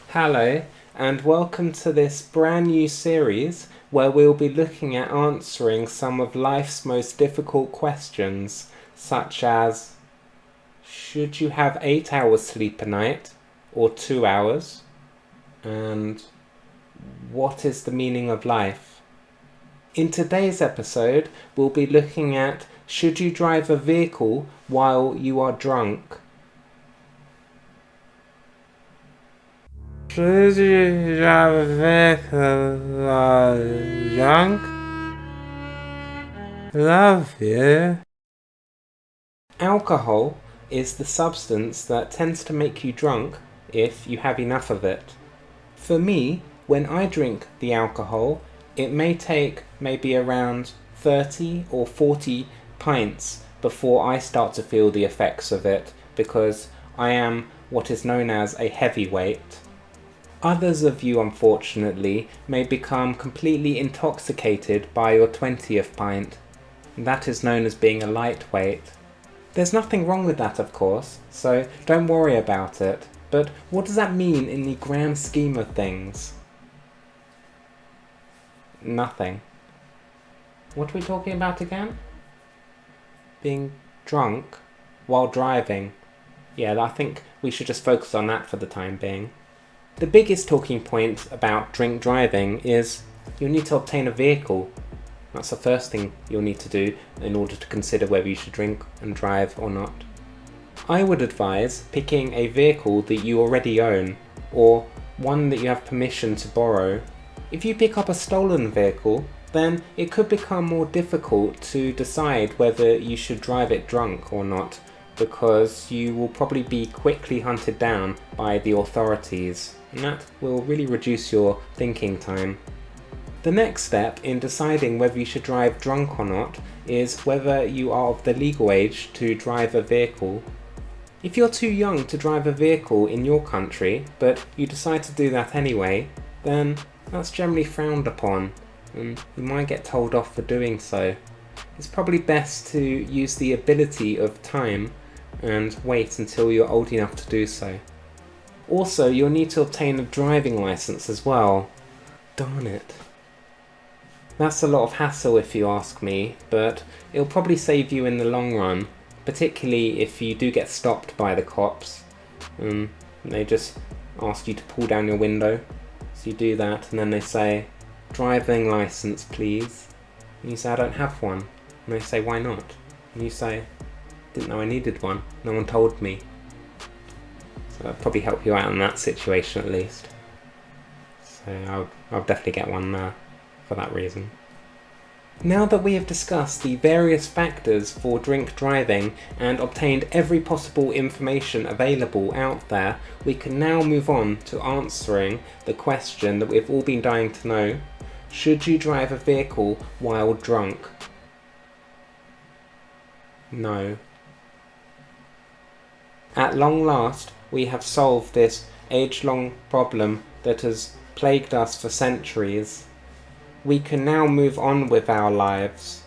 Hello, and welcome to this brand new series where we'll be looking at answering some of life's most difficult questions, such as, should you have 8 hours sleep a night or 2 hours? And what is the meaning of life? In today's episode, we'll be looking at, should you drive a vehicle while you are drunk? Should you drive a vehicle while drunk? Love you. Alcohol is the substance that tends to make you drunk if you have enough of it. For me, when I drink the alcohol, it may take maybe around 30 or 40 pints before I start to feel the effects of it, because I am what is known as a heavyweight. Others of you, unfortunately, may become completely intoxicated by your 20th pint. That is known as being a lightweight. There's nothing wrong with that, of course, so don't worry about it. But what does that mean in the grand scheme of things? Nothing. What are we talking about again? Being drunk while driving. Yeah, I think we should just focus on that for the time being. The biggest talking point about drink driving is you'll need to obtain a vehicle. That's the first thing you'll need to do in order to consider whether you should drink and drive or not. I would advise picking a vehicle that you already own, or one that you have permission to borrow. If you pick up a stolen vehicle, then it could become more difficult to decide whether you should drive it drunk or not, because you will probably be quickly hunted down by the authorities, and that will really reduce your thinking time. The next step in deciding whether you should drive drunk or not is whether you are of the legal age to drive a vehicle. If you're too young to drive a vehicle in your country, but you decide to do that anyway, then that's generally frowned upon, and you might get told off for doing so. It's probably best to use the ability of time and wait until you're old enough to do so. Also, you'll need to obtain a driving license as well. Darn it. That's a lot of hassle if you ask me, but it'll probably save you in the long run, particularly if you do get stopped by the cops. They just ask you to pull down your window, so you do that, and then they say, driving license please. And you say, I don't have one. And they say, why not? And you say, didn't know I needed one, no one told me. So that'll probably help you out in that situation at least. So I'll definitely get one there for that reason. Now that we have discussed the various factors for drink driving and obtained every possible information available out there, we can now move on to answering the question that we've all been dying to know. Should you drive a vehicle while drunk? No. At long last, we have solved this age-long problem that has plagued us for centuries. We can now move on with our lives.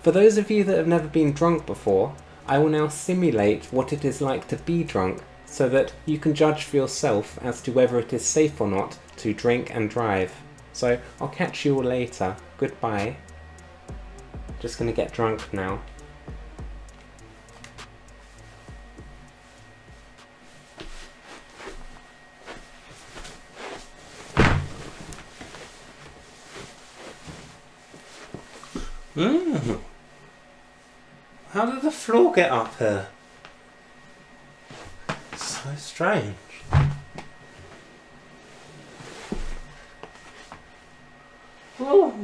For those of you that have never been drunk before, I will now simulate what it is like to be drunk so that you can judge for yourself as to whether it is safe or not to drink and drive. So I'll catch you all later. Goodbye. Just gonna get drunk now. How did the floor get up here? So strange. Oh.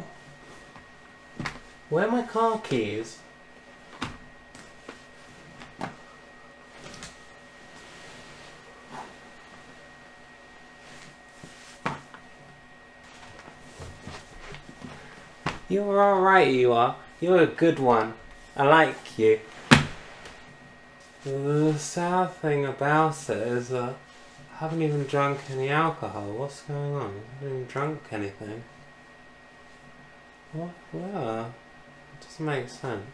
Where are my car keys? You're alright, you are. You're a good one. I like you. The sad thing about it is that I haven't even drunk any alcohol. What's going on? I haven't even drunk anything. What? Where? Doesn't make sense.